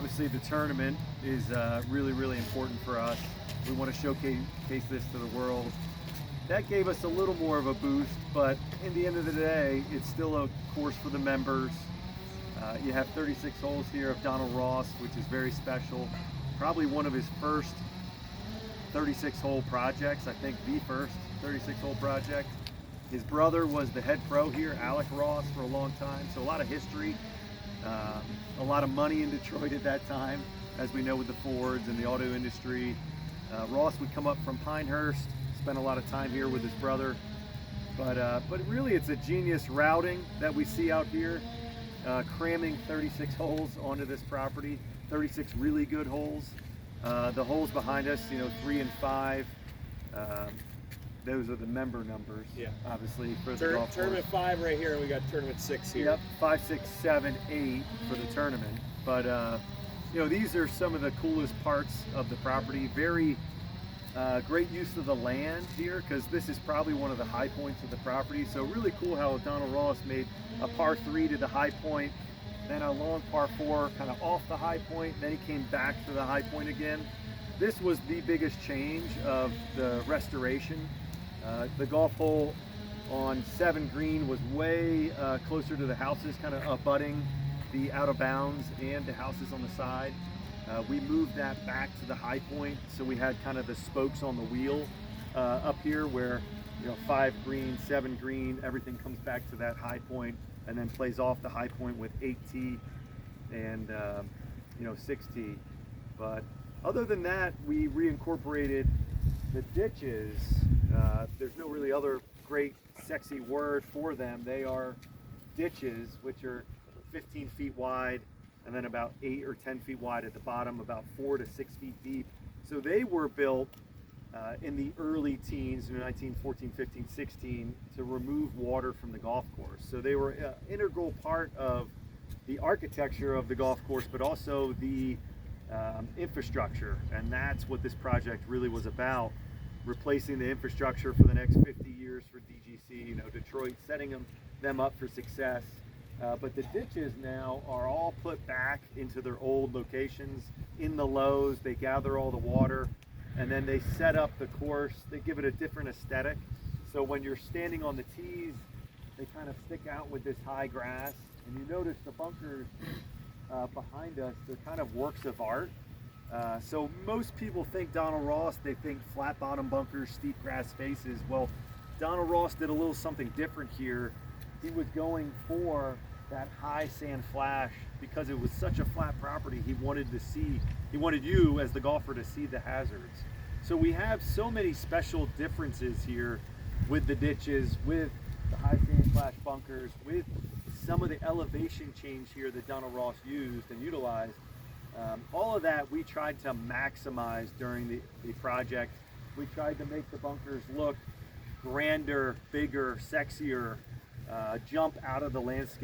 Obviously, the tournament is really, really important for us. We want to showcase this to the world. That gave us a little more of a boost, but in the end of the day, it's still a course for the members. You have 36 holes here of Donald Ross, which is very special. Probably one of his first 36-hole projects, I think the first 36-hole project. His brother was the head pro here, Alec Ross, for a long time, so a lot of history. A lot of money in Detroit at that time, as we know with the Fords and the auto industry. Ross would come up from Pinehurst, spend a lot of time here with his brother. But really it's a genius routing that we see out here, cramming 36 holes onto this property, 36 really good holes. The holes behind us, 3 and 5, those are the member numbers, yeah. Obviously, for the golf course. Tournament 5 right here, and we got tournament 6 here. Yep, 5, 6, 7, 8 for the tournament. But these are some of the coolest parts of the property. Very great use of the land here, because this is probably one of the high points of the property. So really cool how Donald Ross made a par 3 to the high point, then a long par 4 kind of off the high point, then he came back to the high point again. This was the biggest change of the restoration. The golf hole on 7 green was way closer to the houses, kind of abutting the out of bounds and the houses on the side. We moved that back to the high point, so we had kind of the spokes on the wheel up here where 5 green, 7 green, everything comes back to that high point and then plays off the high point with 8T and 6T. But other than that, we reincorporated the ditches. There's no really other great sexy word for them. They are ditches, which are 15 feet wide and then about 8 or 10 feet wide at the bottom, about 4 to 6 feet deep. So they were built in the early teens, 1914, 15, 16, to remove water from the golf course. So they were an integral part of the architecture of the golf course, but also the infrastructure. And that's what this project really was about, replacing the infrastructure for the next 50 years for DGC, Detroit, setting them up for success. But the ditches now are all put back into their old locations in the lows. They gather all the water, and then they set up the course. They give it a different aesthetic. So when you're standing on the tees, they kind of stick out with this high grass. And you notice the bunkers behind us, they're kind of works of art. So most people think Donald Ross, they think flat bottom bunkers, steep grass faces. Well, Donald Ross did a little something different here. He was going for that high sand flash because it was such a flat property. He wanted you as the golfer to see the hazards. So we have so many special differences here with the ditches, with the high sand flash bunkers, with some of the elevation change here that Donald Ross used and utilized. All of that we tried to maximize during the project. We tried to make the bunkers look grander, bigger, sexier, jump out of the landscape.